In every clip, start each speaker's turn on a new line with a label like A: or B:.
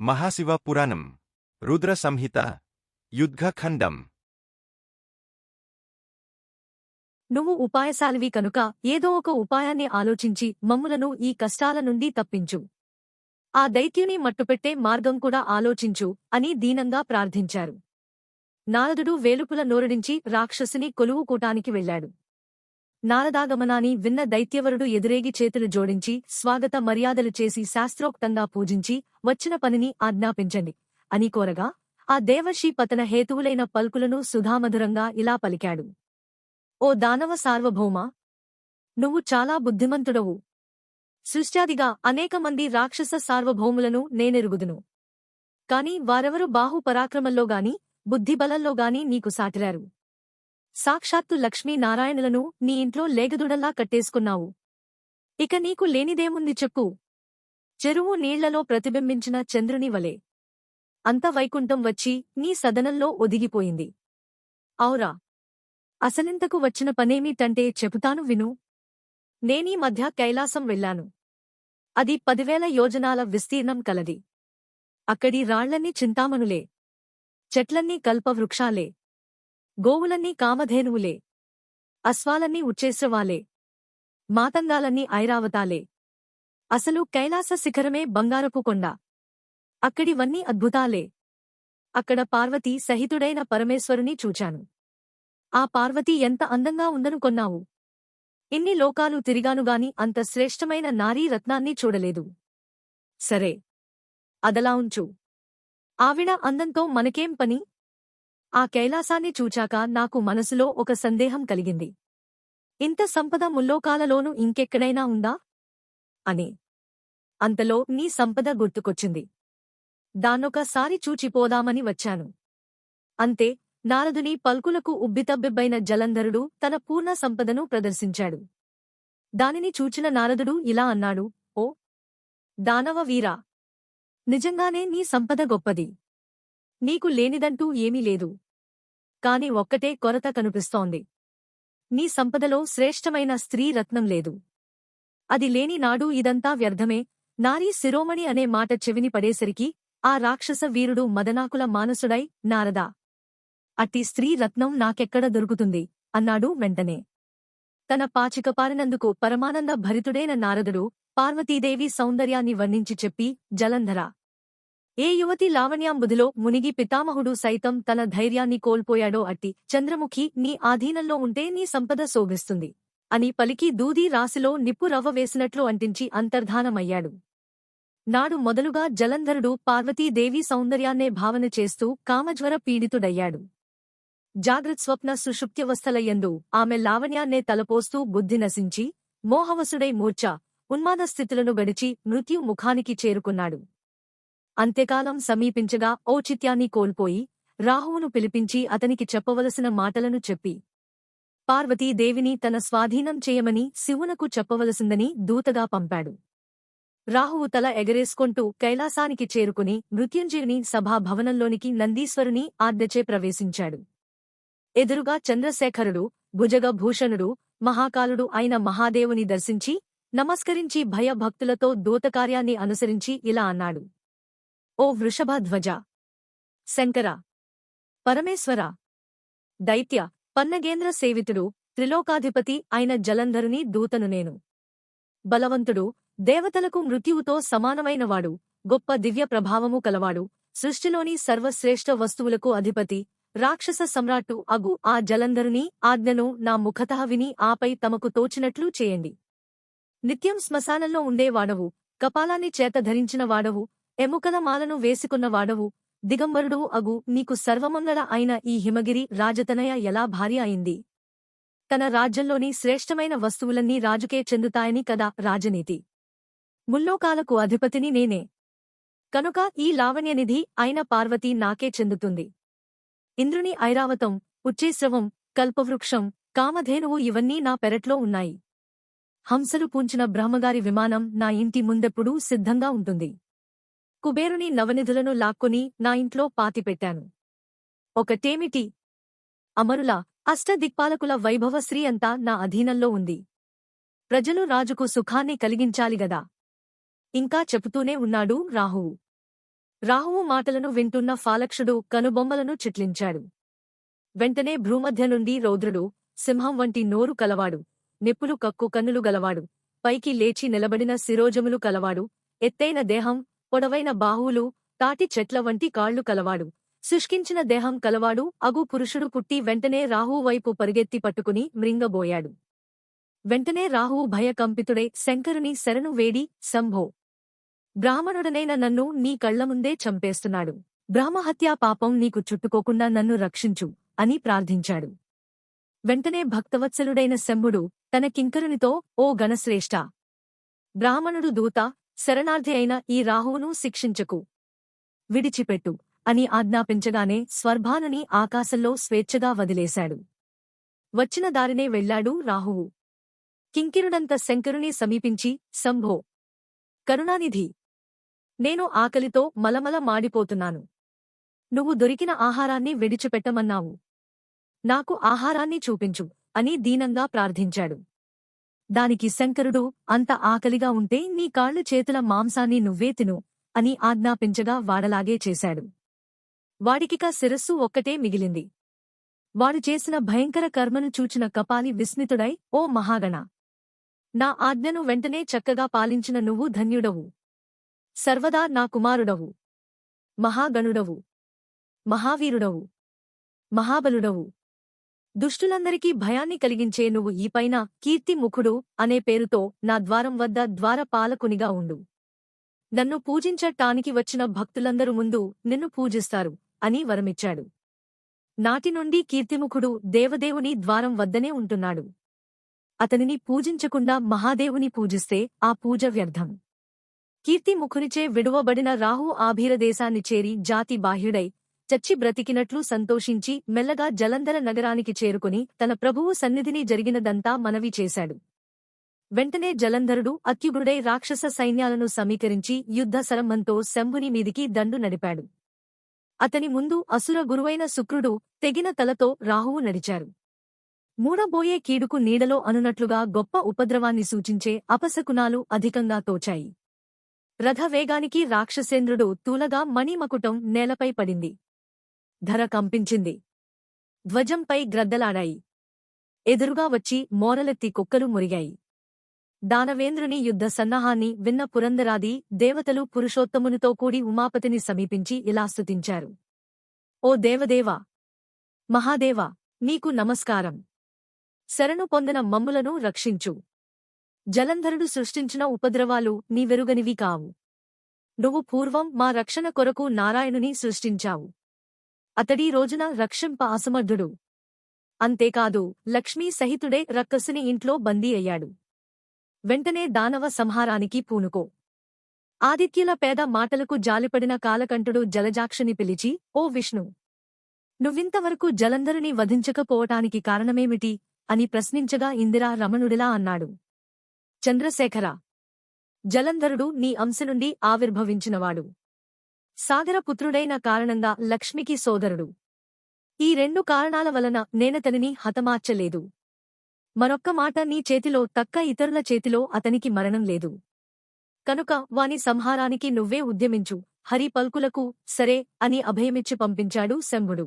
A: మహాశివ పురాణం రుద్ర సంహిత యుద్ధఖండం.
B: నువ్వు ఉపాయశాలివి కనుక ఏదో ఒక ఉపాయాన్ని ఆలోచించి మమ్ములను ఈ కష్టాల నుండి తప్పించు. ఆ దైత్యుని మట్టుపెట్టే మార్గం కూడా ఆలోచించు అని దీనంగా ప్రార్థించారు. నారదుడు వేలుపుల నోరడించి రాక్షసుని కొలువుకూటానికి వెళ్లాడు. నారదాగమనాన్ని విన్న దైత్యవరుడు ఎదురేగి చేతులు జోడించి స్వాగత మర్యాదలు చేసి శాస్త్రోక్తంగా పూజించి వచ్చిన పనిని ఆజ్ఞాపించండి అని కోరగా ఆ దేవర్షి పతన హేతువులైన పల్కులను సుధామధురంగా ఇలా పలికాడు. ఓ దానవ సార్వభౌమా! నువ్వు చాలా బుద్ధిమంతుడవు. సృష్ట్యాదిగా అనేకమంది రాక్షస సార్వభౌములను నేనెరుగుదును. కాని వారెవరు బాహుపరాక్రమంలోగాని బుద్ధిబలంలోగాని నీకు సాటిరారు. సాక్షాత్తు లక్ష్మీనారాయణులను నీ ఇంట్లో లేగదుడల్లా కట్టేసుకున్నావు. ఇక నీకు లేనిదేముంది చెప్పు. చెరువు నీళ్లలో ప్రతిబింబించిన చంద్రుని వలె అంత వైకుంఠం వచ్చి నీ సదనంలో ఒదిగిపోయింది. ఔరా! అసలింతకు వచ్చిన పనేమిటంటే చెబుతాను విను. నేనీ మధ్య కైలాసం వెళ్లాను. అది 10,000 యోజనాల విస్తీర్ణం కలది. అక్కడి రాళ్లన్నీ చింతామణులే, చెట్లన్నీ కల్పవృక్షాలే, గోవులన్నీ కామధేనువులే, అశ్వాలన్నీ ఉచ్చేశ్రవాలే, మాతంగాలన్నీ ఐరావతాలే. అసలు కైలాస శిఖరమే బంగారపు కొండ. అక్కడివన్నీ అద్భుతాలే. అక్కడ పార్వతీ సహితుడైన పరమేశ్వరుని చూచాను. ఆ పార్వతీ ఎంత అందంగా ఉందనుకొన్నావు. ఇన్ని లోకాలు తిరిగానుగాని అంత శ్రేష్టమైన నారీ రత్నాన్ని చూడలేదు. సరే, అదలా ఉంచు. ఆవిడ అందంతో మనకేం పని? ఆ కైలాసాన్ని చూచాక నాకు మనసులో ఒక సందేహం కలిగింది. ఇంత సంపద ముల్లోకాలలోనూ ఇంకెక్కడైనా ఉందా అని. అంతలో నీ సంపద గుర్తుకొచ్చింది. దాన్నొకసారి చూచిపోదామని వచ్చాను. అంతే, నారదుని పల్కులకు ఉబ్బితబ్బిబ్బైన జలంధరుడు తన పూర్ణ సంపదను ప్రదర్శించాడు. దానిని చూచిన నారదుడు ఇలా అన్నాడు. ఓ దానవ వీరా! నిజంగానే నీ సంపద గొప్పది. నీకు లేనిదంటూ ఏమీ లేదు. కాని ఒక్కటే కొరత కనిపిస్తోంది. నీ సంపదలో శ్రేష్టమైన స్త్రీ రత్నం లేదు. అది లేని నాడు ఇదంతా వ్యర్థమే. నారీ శిరోమణి అనే మాట చెవిని పడేసరికి ఆ రాక్షస వీరుడు మదనాకుల మానసుడై, నారదా! అట్టి స్త్రీ రత్నం నాకెక్కడ దొరుకుతుంది అన్నాడు వెంటనే. తన పాచికపారినందుకు పరమానంద భరితుడైన నారదుడు పార్వతీదేవి సౌందర్యాన్ని వర్ణించి చెప్పి, జలంధరా! ఏ యువతి లావణ్యాంబుధిలో మునిగి పితామహుడు సైతం తన ధైర్యాన్ని కోల్పోయాడో అట్టి చంద్రముఖి నీ ఆధీనంలో ఉంటే నీ సంపద శోభిస్తుంది అని పలికి దూది రాశిలో నిప్పు రవ్వ వేసినట్లు అంటించి అంతర్ధానమయ్యాడు. నాడు మొదలుగా జలంధరుడు పార్వతీదేవి సౌందర్యాన్నే భావన చేస్తూ కామజ్వర పీడితుడయ్యాడు. జాగ్రత్స్వప్న సుషుప్త్యవస్థలయందు ఆమె లావణ్యాన్నే తలపోస్తూ బుద్ధి నశించి మోహవసుడై మూర్ఛ ఉన్మాదస్థితులను గడిచి మృత్యు ముఖానికి చేరుకున్నాడు. అంత్యకాలం సమీపించగా ఔచిత్యాన్ని కోల్పోయి రాహువును పిలిపించి అతనికి చెప్పవలసిన మాటలను చెప్పి పార్వతీదేవిని తన స్వాధీనం చేయమని శివునకు చెప్పవలసిందని దూతగా పంపాడు. రాహువు తల ఎగరేసుకొంటూ కైలాసానికి చేరుకుని మృత్యుంజయుని సభాభవనంలోనికి నందీశ్వరుని ఆజ్ఞచే ప్రవేశించాడు. ఎదురుగా చంద్రశేఖరుడు, భుజగభూషణుడు, మహాకాలుడు అయిన మహాదేవుని దర్శించి నమస్కరించి భయభక్తులతో దూతకార్యాన్ని అనుసరించి ఇలా అన్నాడు. ఓ వృషభధ్వజ! శంకర! పరమేశ్వర! దైత్య పన్నగేంద్ర సేవితుడు, త్రిలోకాధిపతి అయిన జలంధరుని దూతను నేను. బలవంతుడు, దేవతలకు మృత్యువుతో సమానమైనవాడు, గొప్ప దివ్య ప్రభావము కలవాడు, సృష్టిలోని సర్వశ్రేష్ఠ వస్తువులకు అధిపతి, రాక్షస సమ్రాట్టు అగు ఆ జలంధరుని ఆజ్ఞను నా ముఖతః విని ఆపై తమకు తోచినట్లు చేయండి. నిత్యం శ్మశానంలో ఉండేవాడవు, కపాలాన్ని చేత ధరించిన వాడవు, ఎముకల మాలను వేసుకున్న వాడవు, దిగంబరుడు అగు నీకు సర్వమంగళ అయిన ఈ హిమగిరి రాజతనయ ఎలా భార్య అయింది? తన రాజ్యంలోని శ్రేష్టమైన వస్తువులన్నీ రాజుకే చెందుతాయని కదా రాజనీతి. ముల్లోకాలకు అధిపతిని నేనే. కనుక ఈ లావణ్యనిధి అయిన పార్వతీ నాకే చెందుతుంది. ఇంద్రుని ఐరావతం, ఉచ్చేశ్రవం, కల్పవృక్షం, కామధేనువు ఇవన్నీ నా పెరట్లో ఉన్నాయి. హంసలు పూంచిన బ్రహ్మగారి విమానం నా ఇంటి ముందెప్పుడూ సిద్ధంగా ఉంటుంది. కుబేరుని నవనిధులను లాక్కొని నా ఇంట్లో పాతిపెట్టాను. ఒకటేమిటి? అమరుల అష్టదిక్పాలకుల వైభవశ్రీ అంతా నా అధీనంలో ఉంది. ప్రజలు రాజుకు సుఖాన్ని కలిగించాలిగదా. ఇంకా చెబుతూనే ఉన్నాడు రాహువు. రాహువు మాటలను వింటున్న ఫాలక్షుడు కనుబొమ్మలను చిట్లించాడు. వెంటనే భ్రూమధ్య నుండి రౌద్రుడు, సింహం వంటి నోరు కలవాడు, నిప్పులు కక్కు కన్నులు గలవాడు, పైకి లేచి నిలబడిన శిరోజములు కలవాడు, ఎత్తైన దేహం, పొడవైన బాహువులు, తాటి చెట్ల వంటి కాళ్లు కలవాడు, శుష్కించిన దేహం కలవాడు అగు పురుషుడు పుట్టి వెంటనే రాహువు వైపు పరుగెత్తి పట్టుకుని మృంగబోయాడు. వెంటనే రాహువు భయకంపితుడై శంకరుని శరణు వేడి, శంభో! బ్రాహ్మణుడనైన నన్ను నీ కళ్లముందే చంపేస్తున్నాడు. బ్రహ్మహత్యా పాపం నీకు చుట్టుకోకుండా నన్ను రక్షించు అని ప్రార్థించాడు. వెంటనే భక్తవత్సలుడైన శంభుడు తన కింకరునితో, ఓ గణశ్రేష్ఠా! బ్రాహ్మణుడు దూత, శరణార్థి అయిన ఈ రాహువును శిక్షించకు, విడిచిపెట్టు అని ఆజ్ఞాపించగానే స్వర్భానుని ఆకాశంలో స్వేచ్ఛగా వదిలేశాడు. వచ్చిన దారినే వెళ్లాడు రాహువు. కింకిరుడంత శంకరుని సమీపించి, శంభో! కరుణానిధి! నేను ఆకలితో మలమల మాడిపోతున్నాను. నువ్వు దొరికిన ఆహారాన్ని విడిచిపెట్టమన్నావు. నాకు ఆహారాన్ని చూపించు అని దీనంగా ప్రార్థించాడు. దానికి శంకరుడు, అంత ఆకలిగా ఉంటే నీ కాళ్లు చేతుల మాంసాన్ని నువ్వే తిను అని ఆజ్ఞాపించగా వాడలాగే చేశాడు. వాడికిక శిరస్సు ఒక్కటే మిగిలింది. వాడు చేసిన భయంకర కర్మను చూచిన కపాలి విస్మితుడై, ఓ మహాగణ! నా ఆజ్ఞను వెంటనే చక్కగా పాలించిన నువ్వు ధన్యుడవు. సర్వదా నా కుమారుడవు. మహాగణుడవు. మహావీరుడవు. మహాబలుడవు. దుష్టులందరికీ భయాన్ని కలిగించే నువ్వు ఈపైన కీర్తిముఖుడు అనే పేరుతో నా ద్వారం వద్ద ద్వారపాలకునిగా ఉండు. నన్ను పూజించటానికి వచ్చిన భక్తులందరూ ముందు నిన్ను పూజిస్తారు అని వరమిచ్చాడు. నాటినుండి కీర్తిముఖుడు దేవదేవుని ద్వారం వద్దనే ఉంటున్నాడు. అతనిని పూజించకుండా మహాదేవుని పూజిస్తే ఆ పూజ వ్యర్థం. కీర్తిముఖునిచే విడువబడిన రాహు ఆభీరదేశాన్ని చేరి జాతి బాహ్యుడై చచ్చి బ్రతికినట్లు సంతోషించి మెల్లగా జలంధర నగరానికి చేరుకుని తన ప్రభువు సన్నిధిని జరిగినదంతా మనవి చేశాడు. వెంటనే జలంధరుడు అత్యుగ్రుడై రాక్షస సైన్యాలను సమీకరించి యుద్ధ సరంభంతో శంభుని మీదికి దండు నడిపాడు. అతని ముందు అసుర గురువైన శుక్రుడు తెగిన తలతో రాహువు నడిచారు. మూడబోయే కీడుకు నీడలో అనునట్లుగా గొప్ప ఉపద్రవాన్ని సూచించే అపశకునాలు అధికంగా తోచాయి. రథవేగానికి రాక్షసేంద్రుడు తూలగా మణిమకుటం నేలపై పడింది. ధర కంపించింది. ధ్వజంపై గ్రద్దలాడాయి. ఎదురుగా వచ్చి మోరలెత్తి కుక్కలు మురిగాయి. దానవేంద్రుని యుద్ధ సన్నాహాన్ని విన్న పురందరాది దేవతలు పురుషోత్తమునితో కూడి ఉమాపతిని సమీపించి ఇలా స్తుతించారు. ఓ దేవదేవా! మహాదేవా! నీకు నమస్కారం. శరణు పొందిన మమ్ములను రక్షించు. జలంధరుడు సృష్టించిన ఉపద్రవాలు నీవెరుగనివి కావు. నువ్వు పూర్వం మా రక్షణ కొరకు నారాయణుని సృష్టించావు. అతడీ రోజున రక్షింప అసమర్థుడు. అంతేకాదు లక్ష్మీ సహితుడే రక్కసుని ఇంట్లో బందీ అయ్యాడు. వెంటనే దానవ సంహారానికి పూనుకో. ఆదిత్యుల పేద మాటలకు జాలిపడిన కాలకంఠుడు జలజాక్షుని పిలిచి, ఓ విష్ణు! నువ్వింతవరకు జలంధరుని వధించకపోవటానికి కారణమేమిటి అని ప్రశ్నించగా ఇందిరా రమణుడిలా అన్నాడు. చంద్రశేఖర! జలంధరుడు నీ అంశ నుండి ఆవిర్భవించినవాడు. సాగరపుత్రుడైన కారణంగా లక్ష్మికి సోదరుడు. ఈ రెండు కారణాల వలన నేనతనిని హతమార్చలేదు. మరొక్క మాట నీ చేతిలో తక్క ఇతరుల చేతిలో అతనికి మరణం లేదు. కనుక వాని సంహారానికి నువ్వే ఉద్యమించు. హరి పల్కులకు సరే అని అభయమిచ్చి పంపించాడు శంభుడు.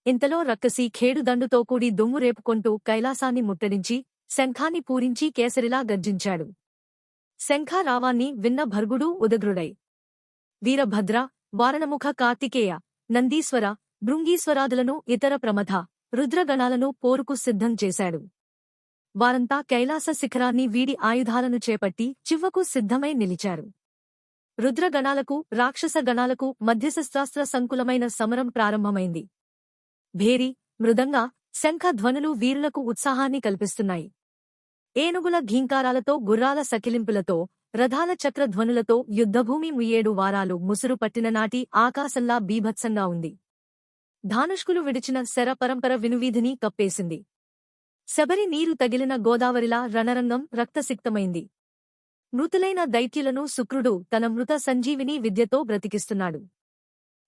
B: ఇంతలో రక్కసి ఖేడుదండుతో కూడి దుమ్ము రేపుకొంటూ కైలాసాన్ని ముట్టడించి శంఖాన్ని పూరించి కేసరిలా గర్జించాడు. శంఖారావాన్ని విన్న భర్గుడు ఉదగ్రుడై, వీరభద్ర, వారణముఖ కార్తికేయ, నందీశ్వర, భృంగీశ్వరాదులను ఇతర ప్రమథ రుద్రగణాలను పోరుకు సిద్ధం చేశాడు. వారంతా కైలాస శిఖరాన్ని వీడి ఆయుధాలను చేపట్టి చివ్వకు సిద్ధమై నిలిచారు. రుద్రగణాలకు రాక్షస గణాలకు మధ్యశస్త్రాస్త్ర సంకులమైన సమరం ప్రారంభమైంది. భేరి, మృదంగ, శంఖ ధ్వనులు వీరులకు ఉత్సాహాన్ని కల్పిస్తున్నాయి. ఏనుగుల ఘీంకారాలతో గుర్రాల సకిలింపులతో రథాల చక్రధ్వనులతో యుద్ధభూమి 7 వారాలు ముసురు పట్టిన నాటి ఆకాశంలా బీభత్సంగా ఉంది. ధానుష్కులు విడిచిన శర పరంపర వినువీధిని కప్పేసింది. శబరి నీరు తగిలిన గోదావరిలా రణరంగం రక్తసిక్తమైంది. మృతులైన దైత్యులను శుక్రుడు తన మృత సంజీవిని విద్యతో బ్రతికిస్తున్నాడు.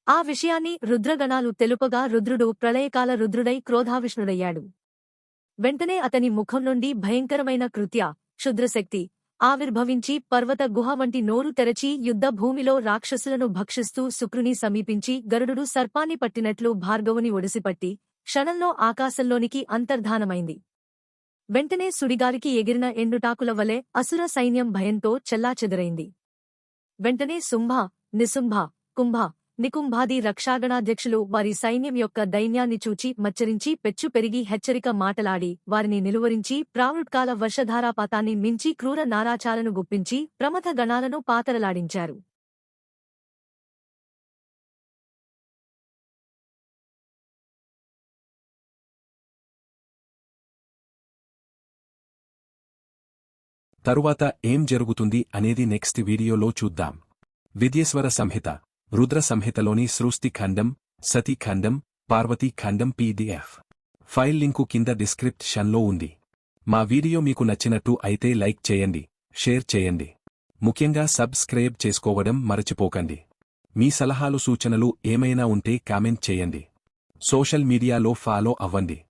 B: ఆ విషయాన్ని రుద్రగణాలు తెలుపగా రుద్రుడు ప్రళయకాల రుద్రుడై క్రోధావిష్ణుడయ్యాడు. వెంటనే అతని ముఖం నుండి భయంకరమైన కృత్య, క్షుద్రశక్తి, ఆవిర్భవించి పర్వత గుహ వంటి నోరు తెరచి యుద్ధ భూమిలో రాక్షసులను భక్షిస్తూ శుక్రుని సమీపించి గరుడు సర్పాన్ని పట్టినట్లు భార్గవుని ఒడిసిపట్టి క్షణంలో ఆకాశంలోనికి అంతర్ధానమైంది. వెంటనే సుడిగాలికి ఎగిరిన ఎండుటాకుల వలె అసుర సైన్యం భయంతో చెల్లాచెదరైంది. వెంటనే శుంభ, నిశుంభ, కుంభ, నికుంభాది రక్షాగణాధ్యక్షులు వారి సైన్యం యొక్క దైన్యాన్ని చూచి మచ్చరించి పెచ్చు పెరిగి హెచ్చరిక మాటలాడి వారిని నిలువరించి ప్రావృట్కాల వర్షధారాపాతాన్ని మించి క్రూర నారాచాలను గుప్పించి ప్రమథ గణాలను పాతరలాడించారు.
C: తరువాత ఏం జరుగుతుంది అనేది నెక్స్ట్ వీడియోలో చూద్దాం. విద్యేశ్వర సంహిత, రుద్ర సంహితలోని సృష్టి ఖండం, సతీ ఖండం, పార్వతీ ఖండం PDF ఫైల్ లింకు కింద డిస్క్రిప్షన్లో ఉంది. మా వీడియో మీకు నచ్చినట్టు అయితే లైక్ చేయండి, షేర్ చేయండి. ముఖ్యంగా సబ్స్క్రైబ్ చేసుకోవడం మరచిపోకండి. మీ సలహాలు సూచనలు ఏమైనా ఉంటే కామెంట్ చేయండి. సోషల్ మీడియాలో ఫాలో అవ్వండి.